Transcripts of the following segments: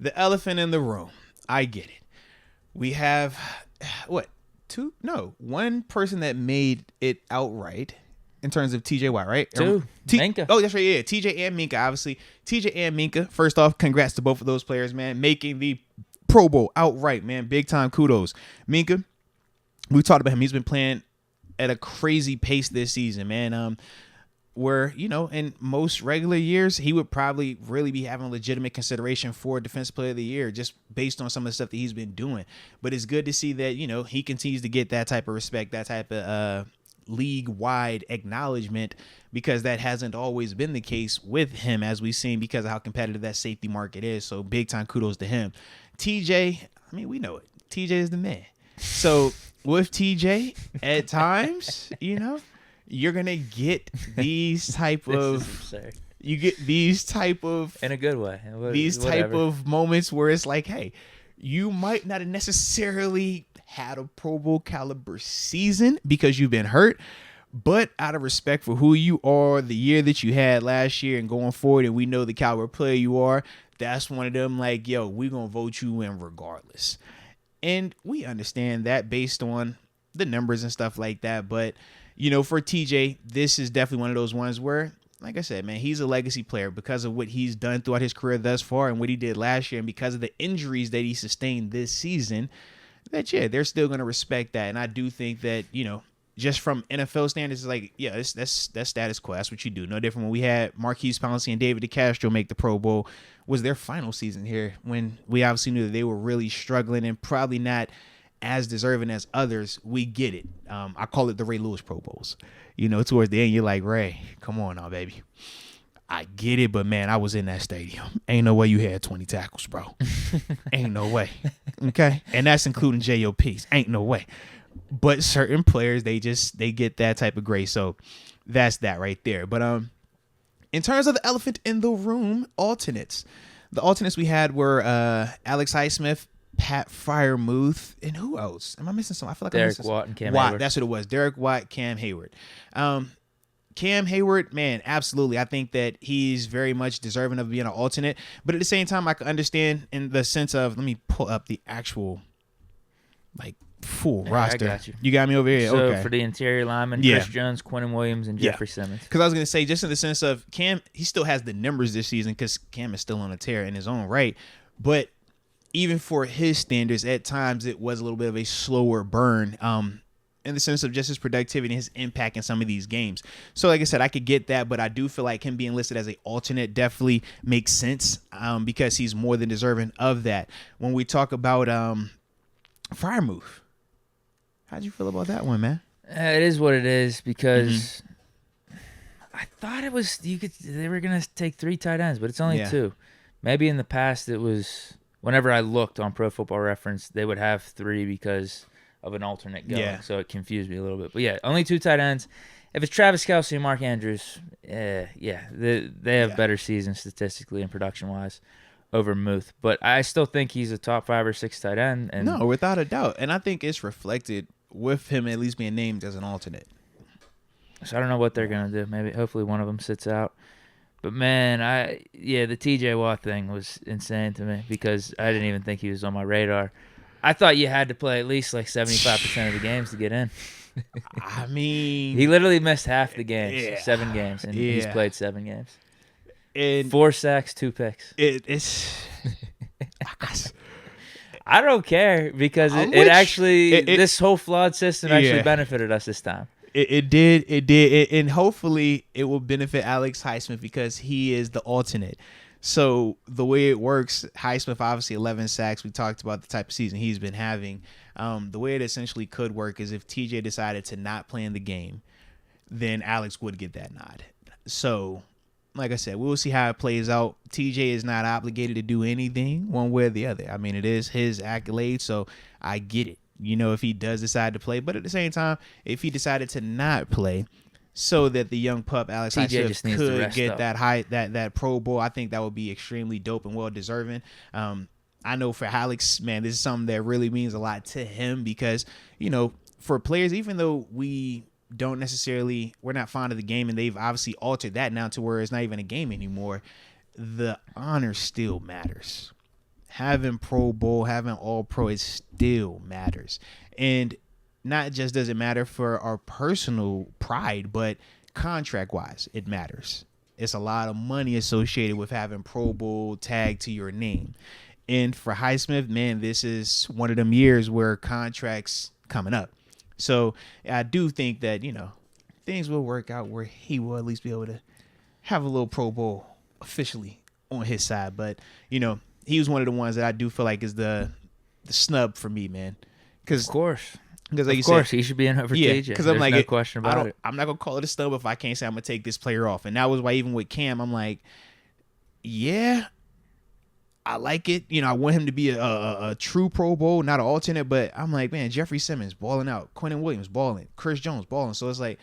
The elephant in the room. I get it. We have what? Two? No, one person that made it outright in terms of TJ Watt, right? Two. Minka. Oh, that's right. Yeah, TJ and Minka. Obviously, TJ and Minka. First off, congrats to both of those players, man, making the Pro Bowl outright, man. Big time kudos. Minka, we talked about him. He's been playing at a crazy pace this season, man. Where, in most regular years, he would probably really be having legitimate consideration for Defensive Player of the Year just based on some of the stuff that he's been doing. But it's good to see that, he continues to get that type of respect, that type of league-wide acknowledgement, because that hasn't always been the case with him, as we've seen, because of how competitive that safety market is. So big-time kudos to him. TJ, I mean, we know it. TJ is the man. So with TJ, at times, you're gonna get these type of in a good way. Type of moments where it's like, hey, you might not have necessarily had a Pro Bowl caliber season because you've been hurt, but out of respect for who you are, the year that you had last year and going forward, and we know the caliber player you are, that's one of them like, yo, we're gonna vote you in regardless. And we understand that based on the numbers and stuff like that, but for TJ, this is definitely one of those ones where, like I said, man, he's a legacy player because of what he's done throughout his career thus far and what he did last year, and because of the injuries that he sustained this season, that, yeah, they're still going to respect that. And I do think that, just from NFL standards, it's like, yeah, that's status quo. That's what you do. No different when we had Marquise Pouncey and David DeCastro make the Pro Bowl. Was their final season here when we obviously knew that they were really struggling and probably not as deserving as others. We get it. I call it the Ray Lewis Pro Bowls. Towards the end, you're like, Ray, come on now, baby. I get it, but man, I was in that stadium. Ain't no way you had 20 tackles, bro. Ain't no way. Okay? And that's including JOPs. Ain't no way. But certain players, they get that type of grace. So that's that right there. But in terms of the elephant in the room, alternates. The alternates we had were Alex Highsmith, Pat Freiermuth, and who else? Am I missing some? I feel like I'm missing Watt and Cam Hayward. That's what it was. Derek Watt, Cam Hayward. Cam Hayward, man, absolutely. I think that he's very much deserving of being an alternate. But at the same time, I can understand in the sense of, let me pull up the actual, full roster. I got you. You got me over here? So okay. For the interior linemen, Chris Jones, Quentin Williams, and Jeffrey Simmons. Because I was going to say, just in the sense of Cam, he still has the numbers this season because Cam is still on a tear in his own right. But even for his standards, at times it was a little bit of a slower burn in the sense of just his productivity and his impact in some of these games. So like I said, I could get that, but I do feel like him being listed as an alternate definitely makes sense because he's more than deserving of that. When we talk about Freiermuth, how'd you feel about that one, man? It is what it is because I thought it was they were going to take 3 tight ends, but it's only 2. Maybe in the past it was... Whenever I looked on Pro Football Reference, they would have 3 because of an alternate going. So it confused me a little bit. But yeah, only 2 tight ends. If it's Travis Kelce and Mark Andrews, they have better seasons statistically and production-wise over Muth. But I still think he's a top 5 or 6 tight end. And no, without a doubt. And I think it's reflected with him at least being named as an alternate. So I don't know what they're going to do. Hopefully one of them sits out. But, man, the T.J. Watt thing was insane to me because I didn't even think he was on my radar. I thought you had to play at least 75% of the games to get in. I mean... He literally missed half the games, 7 games, and he's played 7 games. And 4 sacks, 2 picks. It's... I don't care because this whole flawed system actually benefited us this time. It did, and hopefully it will benefit Alex Highsmith because he is the alternate. So the way it works, Highsmith obviously 11 sacks. We talked about the type of season he's been having. The way it essentially could work is if TJ decided to not play in the game, then Alex would get that nod. So, like I said, we'll see how it plays out. TJ is not obligated to do anything one way or the other. I mean, it is his accolade, so I get it. If he does decide to play. But at the same time, if he decided to not play so that the young pup, Alex Highsmith, could get that Pro Bowl, I think that would be extremely dope and well-deserving. I know for Alex, man, this is something that really means a lot to him because, for players, even though we're not fond of the game and they've obviously altered that now to where it's not even a game anymore, the honor still matters. having Pro Bowl, having All Pro, it still matters. And not just does it matter for our personal pride, but contract wise, it matters. It's a lot of money associated with having Pro Bowl tagged to your name. And for Highsmith, man, this is one of them years where contracts coming up. So I do think that, things will work out where he will at least be able to have a little Pro Bowl officially on his side. But, he was one of the ones that I do feel like is the snub for me, man. Of course. Because like of course, he should be in over TJ. Because I'm like, no question about it. I'm not gonna call it a snub if I can't say I'm gonna take this player off. And that was why even with Cam, I'm like, yeah, I like it. I want him to be a true Pro Bowl, not an alternate. But I'm like, man, Jeffrey Simmons balling out, Quentin Williams balling, Chris Jones balling. So it's like,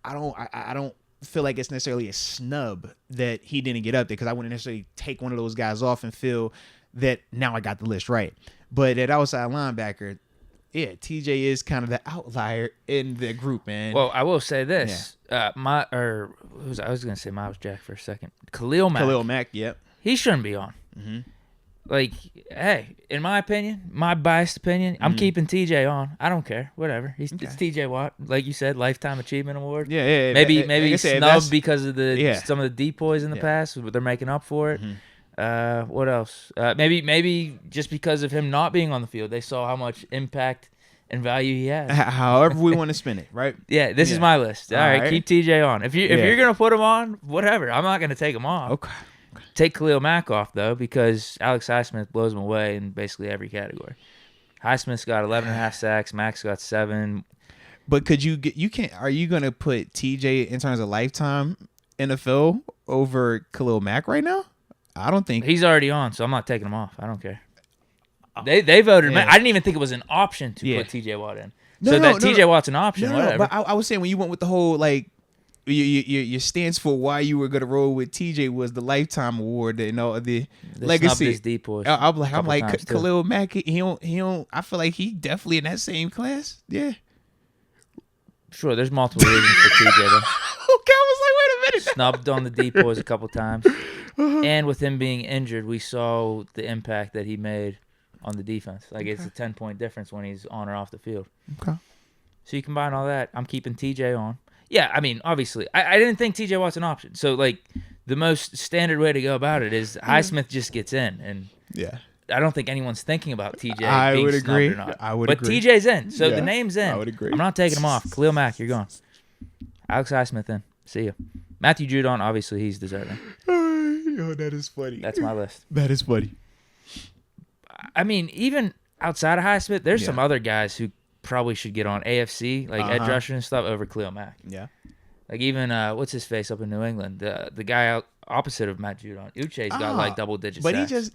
I don't feel like it's necessarily a snub that he didn't get up there, because I wouldn't necessarily take one of those guys off and feel that now I got the list right. But at outside linebacker, yeah, TJ is kind of the outlier in the group, man. Well, I will say this. I was going to say Miles Jack for a second. Khalil Mack. Yep. He shouldn't be on. Mm-hmm. Like, hey, in my opinion, my biased opinion, I'm keeping TJ on. I don't care. Whatever. It's TJ Watt. Like you said, Lifetime Achievement Award. Yeah. Maybe like snubbed because of some of the depoys in the past, but they're making up for it. Mm-hmm. What else? Maybe just because of him not being on the field, they saw how much impact and value he has. However we want to spin it, right? Yeah, this is my list. All right, keep TJ on. If you're gonna put him on, whatever. I'm not gonna take him off. Okay. Take Khalil Mack off though, because Alex Highsmith blows him away in basically every category. Highsmith's got 11.5 sacks. Mack's got 7. But are you gonna put TJ in terms of lifetime NFL over Khalil Mack right now? I don't think he's already on, so I'm not taking him off. I don't care. They voted. I didn't even think it was an option to put TJ Watt in. TJ Watt's an option. Whatever. But I was saying when you went with the whole like your stance for why you were gonna roll with TJ was the lifetime award, the legacy. I'm like Khalil Mack. He don't. I feel like he definitely in that same class. Yeah. Sure, there's multiple reasons for TJ though. Okay, I was like, wait a minute. Snubbed on the depoys a couple times, and with him being injured, we saw the impact that he made on the defense. Like it's a 10-point difference when he's on or off the field. Okay. So you combine all that. I'm keeping TJ on. Yeah, I mean, obviously, I didn't think TJ Watt's an option. So like the most standard way to go about it is Highsmith just gets in, and I don't think anyone's thinking about TJ being snubbed or not. I would agree. But TJ's in, so the name's in. I would agree. I'm not taking him off. Khalil Mack, you're gone. Alex Highsmith in. See ya. Matthew Judon, obviously, he's deserving. Oh, that is funny. That's my list. That is funny. I mean, even outside of Highsmith, there's some other guys who probably should get on AFC, like edge rusher and stuff, over Khalil Mack. Yeah. Like even what's his face up in New England, the guy out opposite of Matt Judon, Uche's got like double digits.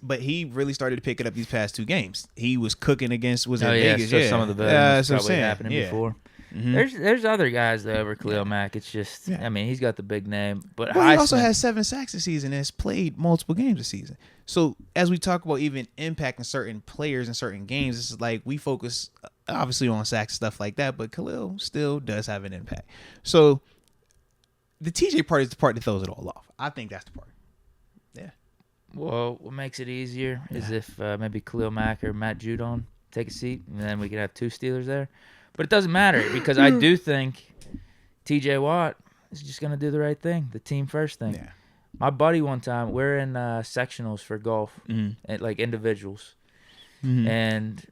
But he really started to pick it up these past 2 games. He was cooking against Vegas. So some of the voting probably happening before. Mm-hmm. There's other guys though over Khalil Mack. It's just I mean he's got the big name, but he also has 7 sacks this season and has played multiple games this season. So as we talk about even impacting certain players in certain games, it's like we focus obviously on sacks stuff like that, but Khalil still does have an impact. So the TJ part is the part that throws it all off. I think that's the part. Yeah. Well, what makes it easier is if maybe Khalil Mack or Matt Judon take a seat, and then we could have 2 Steelers there. But it doesn't matter because I do think TJ Watt is just going to do the right thing, the team first thing. Yeah. My buddy one time, we're in sectionals for golf, like individuals. Mm-hmm. And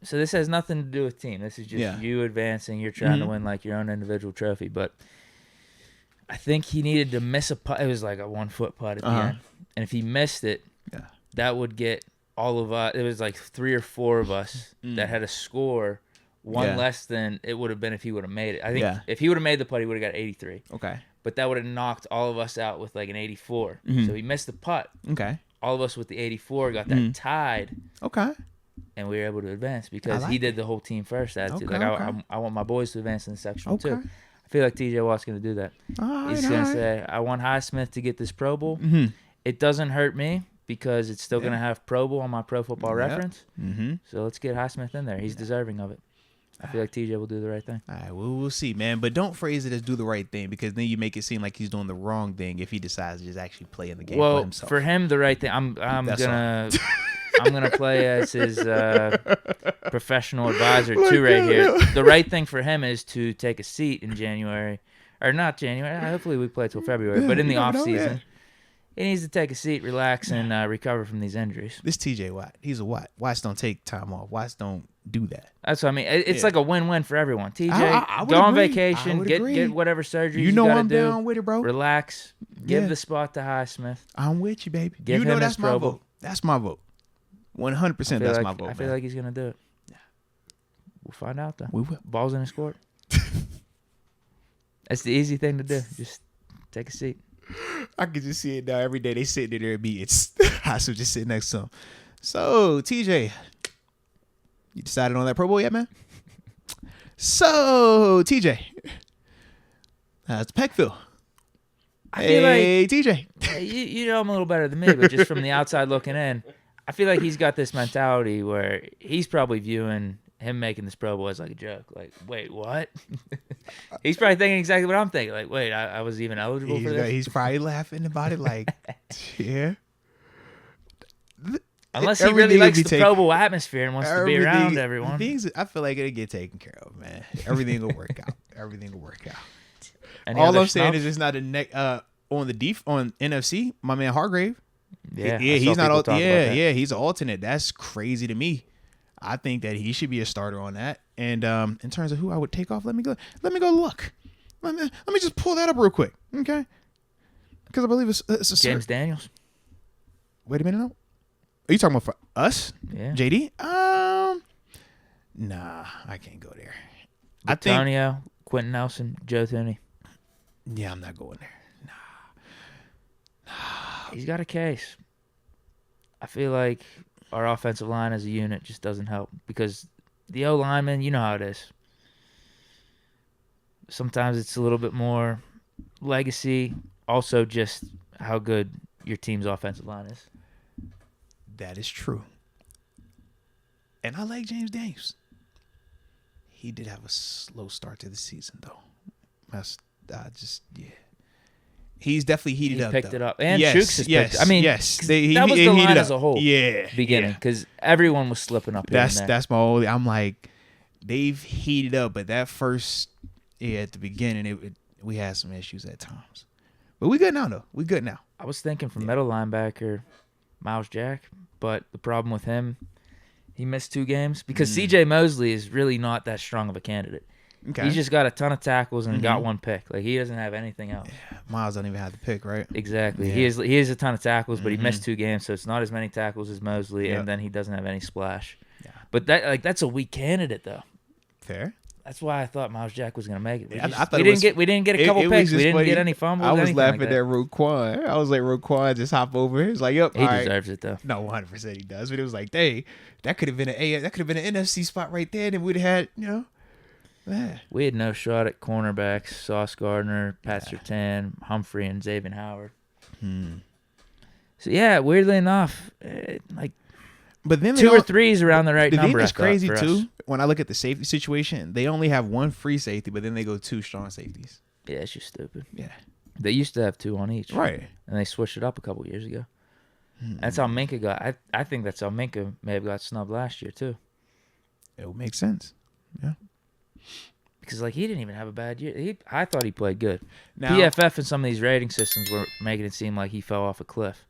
so this has nothing to do with team. This is just you advancing. You're trying to win like your own individual trophy. But I think he needed to miss a putt. It was like a 1-foot putt at the end. And if he missed it, that would get all of us. It was like 3 or 4 of us that had a score. One less than it would have been if he would have made it. I think if he would have made the putt, he would have got 83. Okay. But that would have knocked all of us out with like an 84. So he missed the putt. Okay. All of us with the 84 got that tied. Okay. And we were able to advance because he did the whole team first attitude. I want my boys to advance in the sectional too. I feel like TJ Watt's going to do that. He's going to say, I want Highsmith to get this Pro Bowl. It doesn't hurt me because it's still going to have Pro Bowl on my Pro Football Reference. So let's get Highsmith in there. He's deserving of it. I feel like TJ will do the right thing. All right, we'll see, man. But don't phrase it as do the right thing, because then you make it seem like he's doing the wrong thing if he decides to just actually play in the game for himself. For him, the right thing. I'm gonna play as his professional advisor too right here. The right thing for him is to take a seat in January, or not January. Hopefully we play till February, but in the off season. He needs to take a seat, relax, and recover from these injuries. This TJ Watt, he's a Watt. Watts don't take time off. Watts don't do that. That's what I mean. It's like a win-win for everyone. TJ, go on vacation, get whatever surgery you gotta I'm do. Down with it, bro. Relax. Give the spot to Highsmith. I'm with you, baby. Give you know him that's his my Pro vote. That's my vote. 100%. That's my vote. I feel like he's gonna do it. Yeah. We'll find out though. We will. Balls in his court. That's the easy thing to do. Just take a seat. I can just see it now. Every day they sitting there at meetings. Highsmith just sitting next to him. So, TJ, you decided on that Pro Bowl yet, man? So, TJ, it's Peckville. I feel like TJ. You know him a little better than me, but just from the outside looking in, I feel like he's got this mentality where he's probably viewing him making this Pro Bowl as like a joke. Like, wait, what? He's probably thinking exactly what I'm thinking. Like, wait, I was even eligible for this? He's probably laughing about it like, yeah. Unless he really likes the Pro Bowl atmosphere and wants to be around everyone. I feel like it'll get taken care of, man. Everything will work out. Everything will work out. All I'm saying is it's not a on NFC. My man Hargrave. Yeah, he's not. He's an alternate. That's crazy to me. I think that he should be a starter on that. And in terms of who I would take off, let me go look. Let me just pull that up real quick, okay? Because I believe it's a James Daniels. Wait a minute, no. Are you talking about for us? Yeah. JD? Nah, I can't go there. Antonio, Quentin Nelson, Joe Thuney. Yeah, I'm not going there. Nah. He's got a case. I feel like our offensive line as a unit just doesn't help because the O lineman, you know how it is. Sometimes it's a little bit more legacy, also just how good your team's offensive line is. That is true. And I like James Daniels. He did have a slow start to the season, though. He's definitely heated up. He picked though. it up. And yes, Chooks has picked it. I mean, that was the line as a whole. Yeah. Beginning, because everyone was slipping up here. That's my only. I'm like, they've heated up, but that first, at the beginning, we had some issues at times. But we good now, though. We good now. I was thinking for middle linebacker, Miles Jack, but the problem with him, he missed 2 games because C.J. Mosley is really not that strong of a candidate. Okay. He's just got a ton of tackles and got 1 pick. Like, he doesn't have anything else. Yeah. Miles don't even have the pick, right? Exactly. Yeah. He has a ton of tackles, but he missed 2 games, so it's not as many tackles as Mosley, and then he doesn't have any splash. Yeah. But that's a weak candidate, though. Fair. That's why I thought Miles Jack was going to make it. We didn't get a couple picks. We didn't get any fumbles. I was laughing at Roquan. I was like, Roquan just hop over. He was like, "Yep, he deserves it though." No, 100% he does. But it was like, "Dang, that could have been an NFC spot right there, and we'd have had, Man. We had no shot at cornerbacks. Sauce Gardner, Pat Surtain, Humphrey, and Xavier Howard. So yeah, weirdly enough, but then 2 or 3 is around the right number. The thing that's crazy too, us. when I look at the safety situation, they only have 1 free safety, but then they go 2 strong safeties. Yeah, it's just stupid. Yeah, they used to have 2 on each, right? And they switched it up a couple years ago. That's how Minka got. I think that's how Minka may have got snubbed last year too. It would make sense. Yeah. Because he didn't even have a bad year. I thought he played good. Now, PFF and some of these rating systems were making it seem like he fell off a cliff.